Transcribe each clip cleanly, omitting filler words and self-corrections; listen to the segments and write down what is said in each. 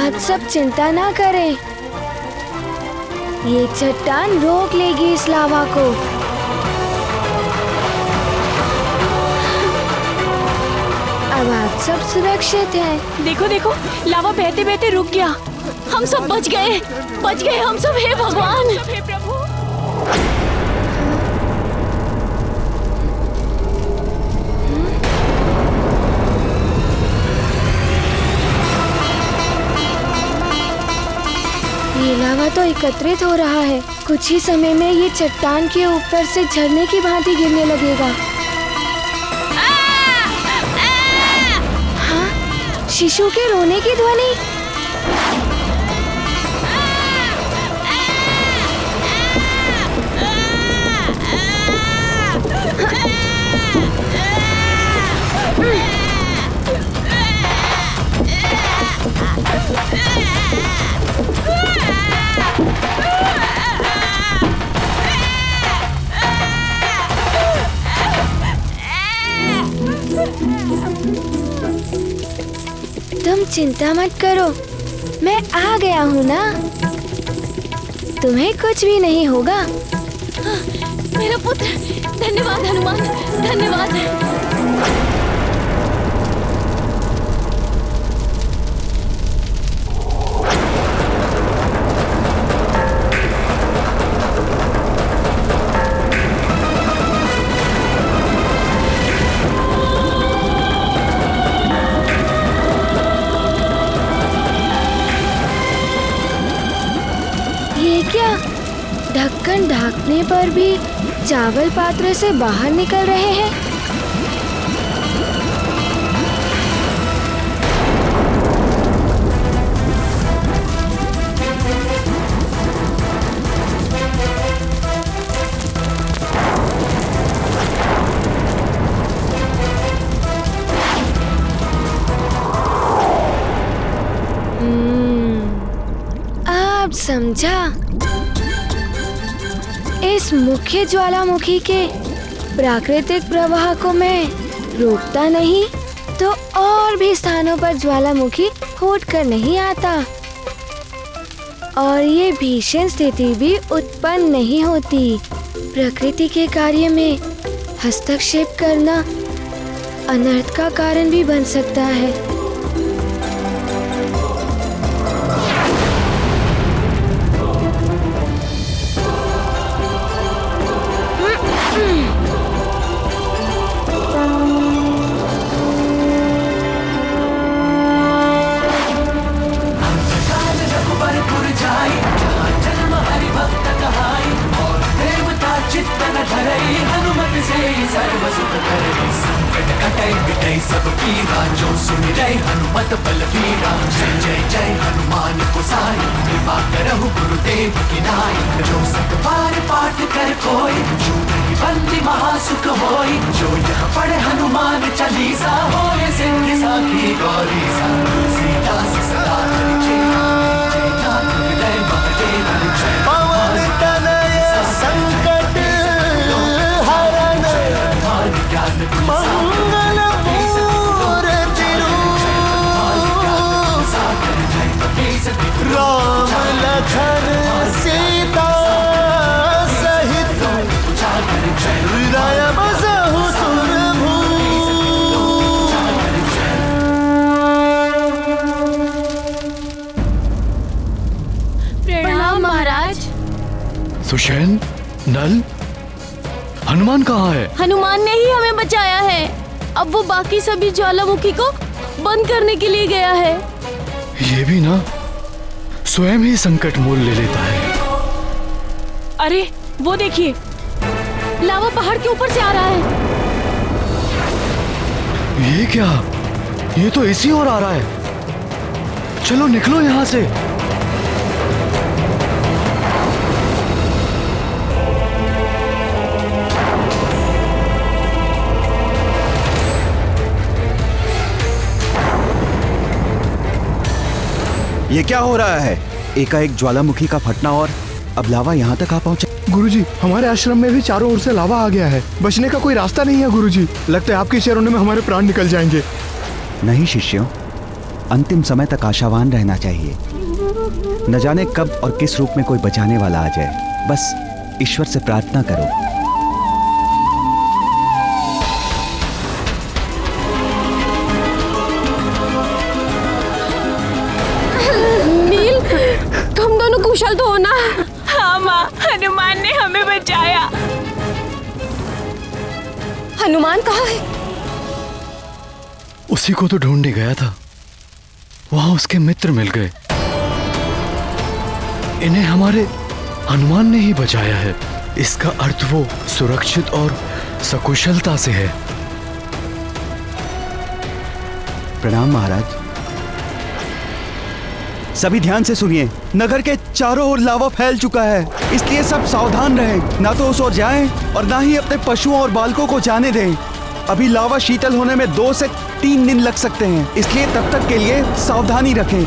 आप सब चिंता ना करें, ये चट्टान रोक लेगी इस लावा को। अब आप सब सुरक्षित हैं। देखो देखो, लावा बहते बहते रुक गया। हम सब बच गए हम सब। हे भगवान, हे प्रभु। ये लावा तो एकत्रित हो रहा है। कुछ ही समय में ये चट्टान के ऊपर से झरने की भांति गिरने लगेगा। हाँ, शिशु के रोने की ध्वनि। तुम चिंता मत करो, मैं आ गया हूँ ना। तुम्हें कुछ भी नहीं होगा। मेरा पुत्र, धन्यवाद हनुमान, धन्यवाद। ढक्कन ढकने पर भी चावल पात्र से बाहर निकल रहे हैं। अब समझा। इस मुख्य ज्वालामुखी के प्राकृतिक प्रवाह को मैं रोकता नहीं तो और भी स्थानों पर ज्वालामुखी फूट कर नहीं आता और ये भीषण स्थिति भी उत्पन्न नहीं होती। प्रकृति के कार्य में हस्तक्षेप करना अनर्थ का कारण भी बन सकता है। हनुमत बलवीरा, जय जय जय हनुमान गोसाई। कृपा करहु गुरुदेव की नाई, जो सत बार पाठ कर कोई, जो नहीं बंदी महासुख होई। जो यह पढ़े हनुमान चालीसा, होए सिद्धि साखी गौरी सा। तुलसीदास सदा हरिचेरा, जय नाथ हृदय महदेव जय। पवन तनय संकट हरण, ज्ञान मंगल राम लखन सीता सहित हृदय बसहु सुरभू। प्रणाम महाराज। सुषेण, नल, हनुमान कहाँ है? हनुमान ने ही हमें बचाया है। अब वो बाकी सभी ज्वालामुखी को बंद करने के लिए गया है। ये भी ना स्वयं ही संकट मोल ले लेता है। अरे वो देखिए, लावा पहाड़ के ऊपर से आ रहा है। ये क्या? ये तो इसी ओर आ रहा है। चलो निकलो यहाँ से। ये क्या हो रहा है? एकाएक ज्वालामुखी का फटना और अब लावा यहाँ तक आ पहुँचा। गुरुजी, हमारे आश्रम में भी चारों ओर से लावा आ गया है। बचने का कोई रास्ता नहीं है गुरुजी। लगता है आपके चरणों में हमारे प्राण निकल जाएंगे। नहीं शिष्यों, अंतिम समय तक आशावान रहना चाहिए। न जाने कब और किस रूप में कोई बचाने वाला आ जाए। बस ईश्वर से प्रार्थना करो। नील, तुम दोनों कुशल तो हो ना? हाँ माँ, हनुमान ने हमें बचाया। हनुमान कहाँ है? उसी को तो ढूंढने गया था, वहां उसके मित्र मिल गए। इन्हें हमारे हनुमान ने ही बचाया है। इसका अर्थ वो सुरक्षित और सकुशलता से है। प्रणाम महाराज। सभी ध्यान से सुनिए। नगर के चारों ओर लावा फैल चुका है, इसलिए सब सावधान रहें। ना तो उस ओर जाएं और ना ही अपने पशुओं और बालकों को जाने दें। अभी लावा शीतल होने में 2 से 3 दिन लग सकते हैं, इसलिए तब तक के लिए सावधानी रखें।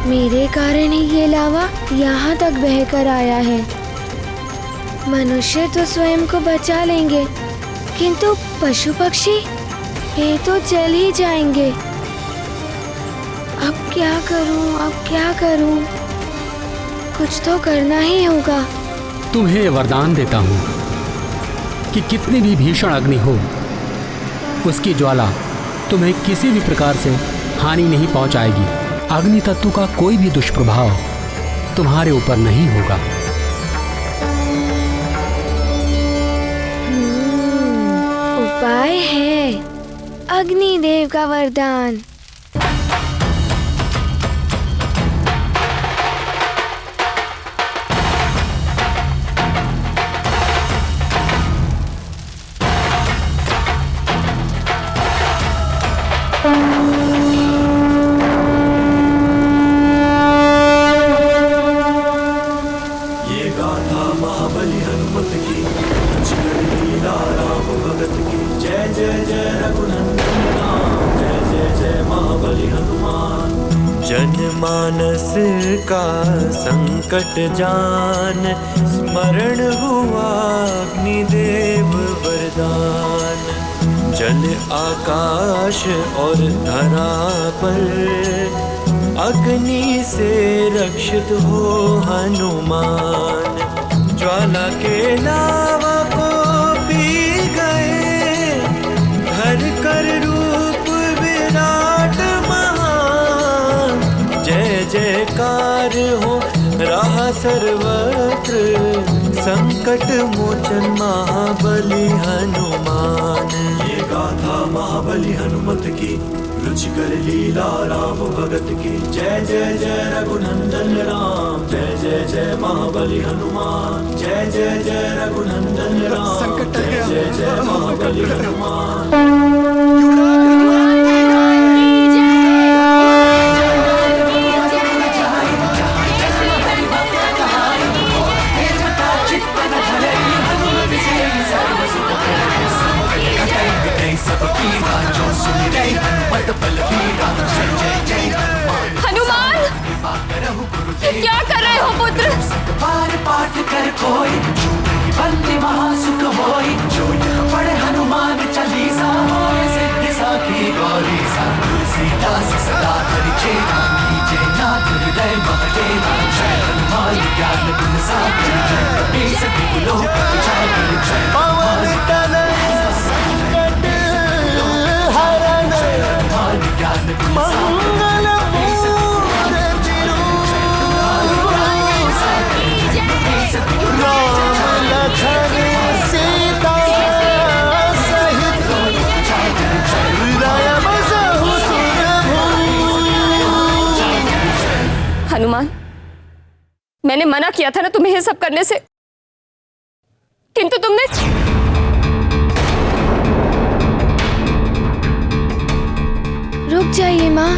मेरे कारण ही ये लावा यहाँ तक बहकर आया है। मनुष्य तो स्वयं को बचा लेंगे, किंतु पशु पक्षी वे तो जल ही जाएंगे। अब क्या करूं? कुछ तो करना ही होगा। तुम्हें वरदान देता हूँ कि कितनी भी भीषण अग्नि हो, उसकी ज्वाला तुम्हें किसी भी प्रकार से हानि नहीं पहुँचाएगी। अग्नि तत्व का कोई भी दुष्प्रभाव तुम्हारे ऊपर नहीं होगा। उपाय है अग्निदेव का वरदान। जनमानस का संकट जान, स्मरण हुआ अग्निदेव वरदान। जल आकाश और धरा पर अग्नि से रक्षित हो हनुमान। ज्वाला के लावा को पी गए, धर कर रूप विराट महान। जय जयकार हो रहा सर्वत्र, संकट मोचन महाबली हनुमान। ये गाथा महाबली हनुमत की, रुचिकर लीला राम भगत की। जय जय जय रघुनंदन राम, जय जय जय महाबली हनुमान। जय जय जय रघुनंदन राम, जय जय जय महाबली हनुमान। हनुमान, क्या कर रहे हो पुत्र? बार पाठ कर कोई, बंदी महासुख होई। जो पढ़े हनुमान चालीसा, होए सिद्धि साखी गौरी सा। तुलसीदास सदा हरि चेरा, कीजे नाथ हृदय महदेवा। जय हनुमान ज्ञान गुण सागर, जय कपीस तिहुलोक उजागर। जय हनुमान ज्ञान गुण सागर। हनुमान, मैंने मना किया था ना तुम्हें ये सब करने से, किंतु तुमने। रुक जाइए माँ।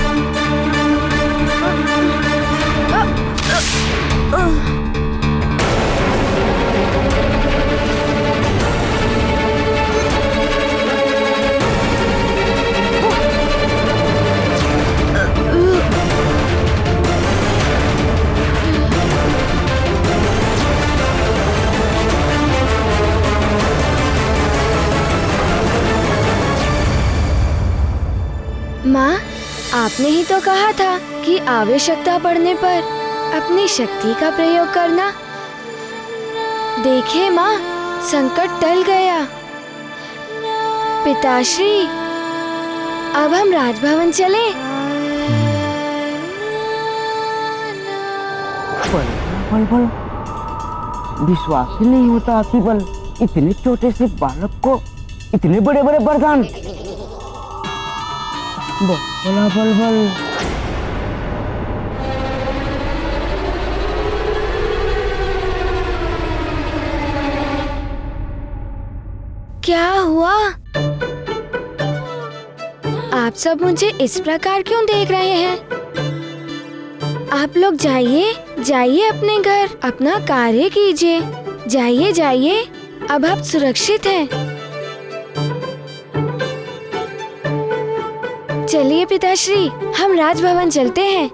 आपने ही तो कहा था कि आवश्यकता पड़ने पर अपनी शक्ति का प्रयोग करना। देखिए माँ, संकट टल गया। पिताश्री, अब हम राजभवन चले। बल बल, विश्वास ही नहीं होता अतिबल, इतने छोटे से बालक को इतने बड़े बड़े वरदान। बल बल बल। क्या हुआ? आप सब मुझे इस प्रकार क्यों देख रहे हैं? आप लोग जाइए, जाइए अपने घर, अपना कार्य कीजिए। जाइए जाइए, अब आप सुरक्षित हैं। चलिए पिताश्री, हम राजभवन चलते हैं।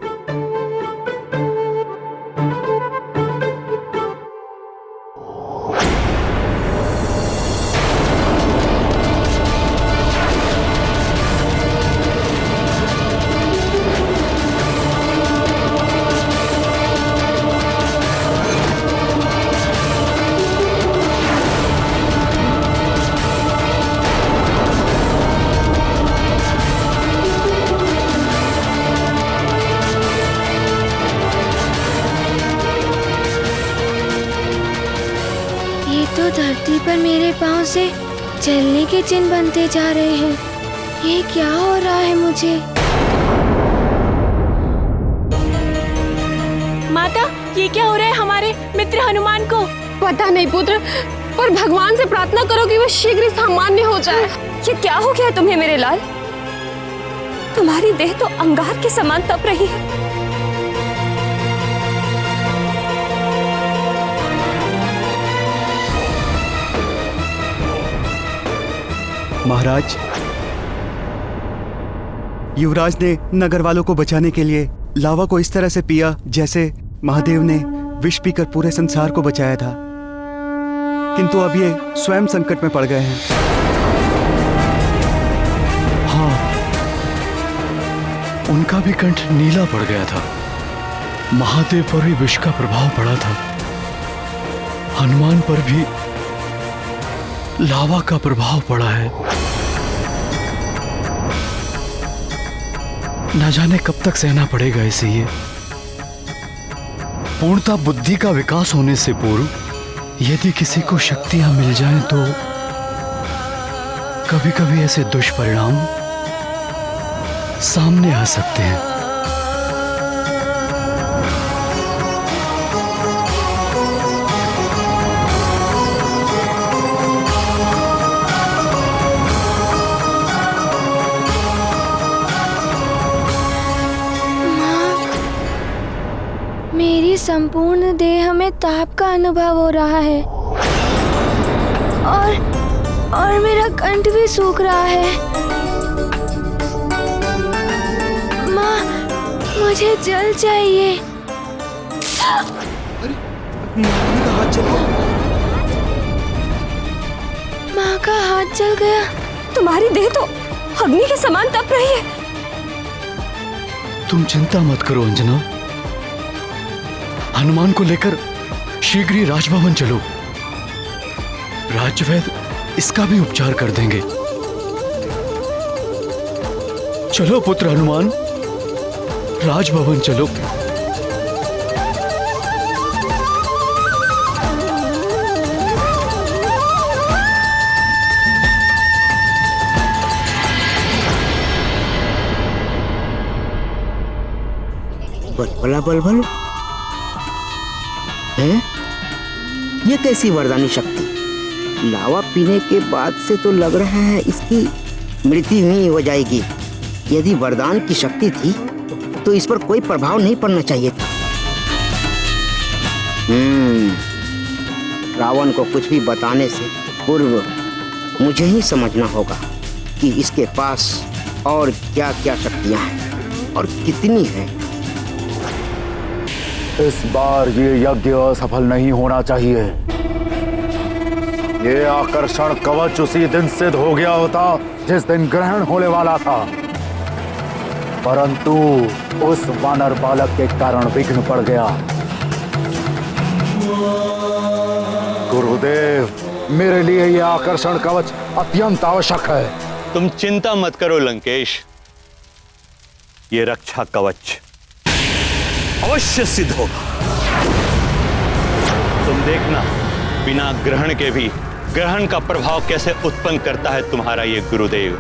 तो धरती पर मेरे पाँव से चलने के चिन्ह बनते जा रहे हैं। ये क्या हो रहा है मुझे? माता, ये क्या हो रहा है हमारे मित्र हनुमान को? पता नहीं पुत्र, पर भगवान से प्रार्थना करो कि वो शीघ्र ही सामान्य हो जाए। ये क्या हो गया तुम्हें मेरे लाल? तुम्हारी देह तो अंगार के समान तप रही है। महाराज, युवराज ने नगर वालों को बचाने के लिए लावा को इस तरह से पिया जैसे महादेव ने विष पीकर पूरे संसार को बचाया था, किंतु अब ये स्वयं संकट में पड़ गए हैं। हाँ, उनका भी कंठ नीला पड़ गया था। महादेव पर भी विष का प्रभाव पड़ा था। हनुमान पर भी लावा का प्रभाव पड़ा है। न जाने कब तक सहना पड़ेगा इसे। ये पूर्णता बुद्धि का विकास होने से पूर्व यदि किसी को शक्तियां मिल जाएं तो कभी कभी ऐसे दुष्परिणाम सामने आ सकते हैं। मेरी संपूर्ण देह में ताप का अनुभव हो रहा है और मेरा कंठ भी सूख रहा है। माँ, मुझे जल चाहिए। माँ का हाथ जल गया। तुम्हारी देह तो अग्नि के समान तप रही है। तुम चिंता मत करो अंजना, हनुमान को लेकर शीघ्र ही राजभवन चलो। राजवैद्य इसका भी उपचार कर देंगे। चलो पुत्र हनुमान, राजभवन चलो। बल बल है? ये कैसी वरदानी शक्ति? लावा पीने के बाद से तो लग रहा है इसकी मृत्यु ही हो जाएगी। यदि वरदान की शक्ति थी तो इस पर कोई प्रभाव नहीं पड़ना चाहिए था। रावण को कुछ भी बताने से पूर्व मुझे ही समझना होगा कि इसके पास और क्या क्या शक्तियां हैं और कितनी हैं। इस बार ये यज्ञ असफल नहीं होना चाहिए। ये आकर्षण कवच उसी दिन सिद्ध हो गया होता जिस दिन ग्रहण होने वाला था। परंतु उस वानर बालक के कारण विघ्न पड़ गया। गुरुदेव, मेरे लिए यह आकर्षण कवच अत्यंत आवश्यक है। तुम चिंता मत करो लंकेश, ये रक्षा कवच अवश्य सिद्ध होगा। तुम देखना, बिना ग्रहण के भी ग्रहण का प्रभाव कैसे उत्पन्न करता है तुम्हारा ये गुरुदेव,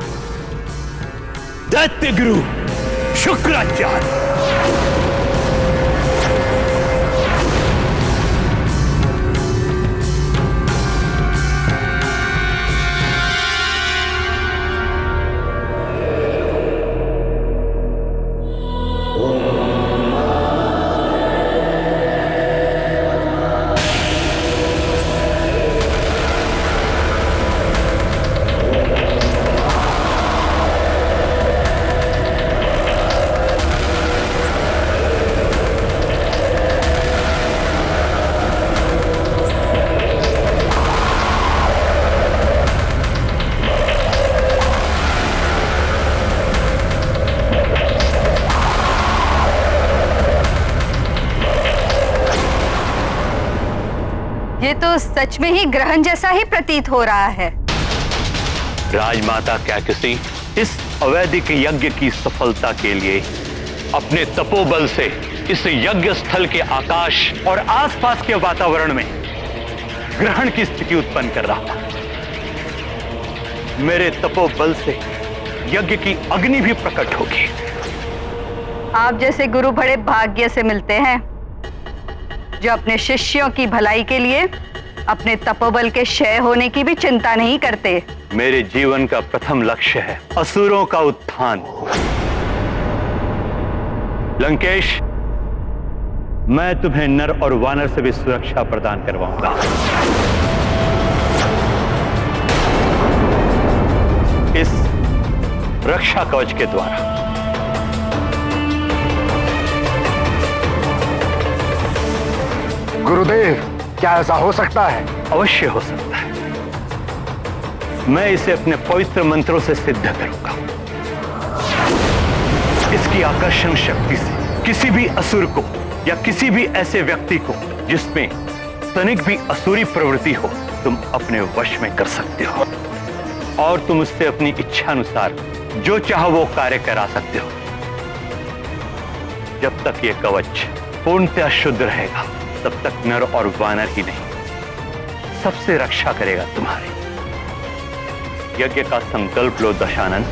दैत्य गुरु शुक्राचार्य। ये तो सच में ही ग्रहण जैसा ही प्रतीत हो रहा है। राजमाता क्या किसी इस अवैधिक यज्ञ की सफलता के लिए अपने तपोबल से इस यज्ञ स्थल के आकाश और आसपास के वातावरण में ग्रहण की स्थिति उत्पन्न कर रहा था। मेरे तपोबल से यज्ञ की अग्नि भी प्रकट होगी। आप जैसे गुरु बड़े भाग्य से मिलते हैं, जो अपने शिष्यों की भलाई के लिए अपने तपोबल के क्षय होने की भी चिंता नहीं करते। मेरे जीवन का प्रथम लक्ष्य है असुरों का उत्थान। लंकेश, मैं तुम्हें नर और वानर से भी सुरक्षा प्रदान करवाऊंगा। इस रक्षा कवच के द्वारा। गुरुदेव, क्या ऐसा हो सकता है? अवश्य हो सकता है। मैं इसे अपने पवित्र मंत्रों से सिद्ध करूंगा। इसकी आकर्षण शक्ति से किसी भी असुर को या किसी भी ऐसे व्यक्ति को जिसमें तनिक भी असुरी प्रवृत्ति हो, तुम अपने वश में कर सकते हो और तुम उससे अपनी इच्छा अनुसार जो चाहो वो कार्य करा सकते हो। जब तक ये कवच पूर्णतः शुद्ध रहेगा, तब तक नर और वानर ही नहीं, सबसे रक्षा करेगा तुम्हारी। यज्ञ का संकल्प लो दशानन।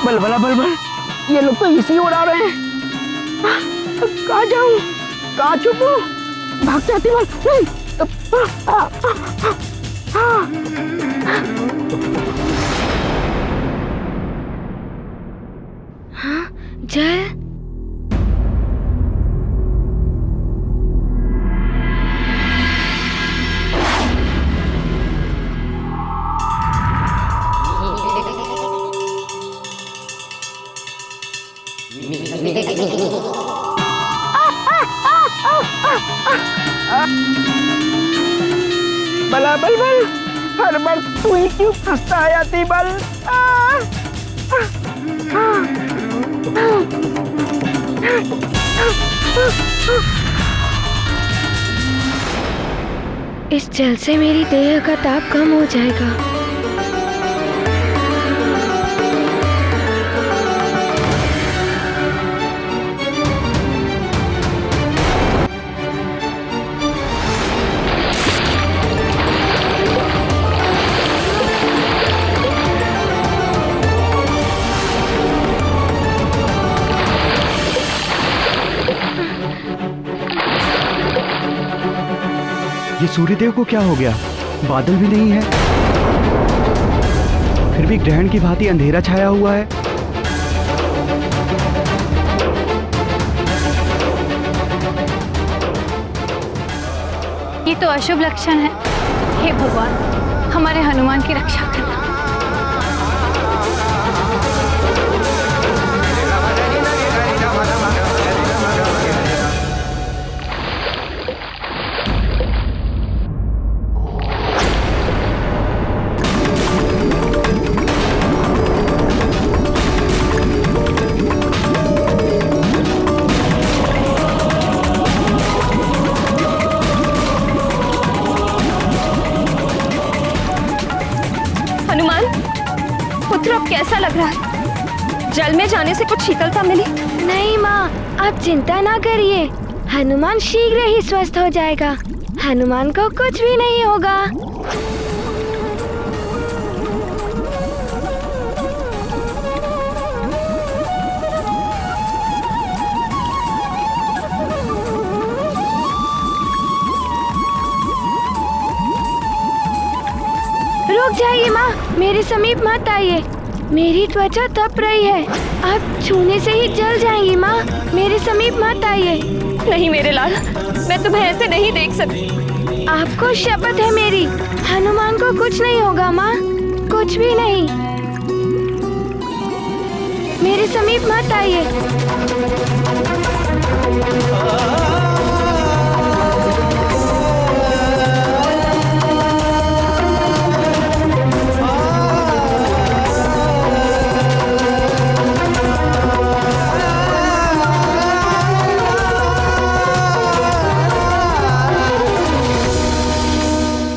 बलबला बलबल, ये लोग तो इसी ओर आ रहे हैं। कहाँ जाऊं, कहाँ छुपूं? भाग जाती बल। हाँ, जल। बला बल बल, हर बार तू ही क्यों फंसता है आती बल? इस जल से मेरी देह का ताप कम हो जाएगा। सूर्यदेव को क्या हो गया? बादल भी नहीं है, फिर भी ग्रहण की भांति अंधेरा छाया हुआ है। ये तो अशुभ लक्षण है। हे भगवान, हमारे हनुमान की रक्षा करना। पुत्र, अब कैसा लग रहा है? जल में जाने से कुछ शीतलता मिली? नहीं माँ, आप चिंता ना करिए, हनुमान शीघ्र ही स्वस्थ हो जाएगा। हनुमान को कुछ भी नहीं होगा। रुक जाइए माँ, मेरे समीप मत आइए। मेरी त्वचा तप रही है, आप छूने से ही जल जाएंगी माँ। मेरे समीप मत आइए। नहीं मेरे लाल, मैं तुम्हें ऐसे नहीं देख सकती। आपको शपथ है मेरी, हनुमान को कुछ नहीं होगा माँ, कुछ भी नहीं। मेरे समीप मत आइए।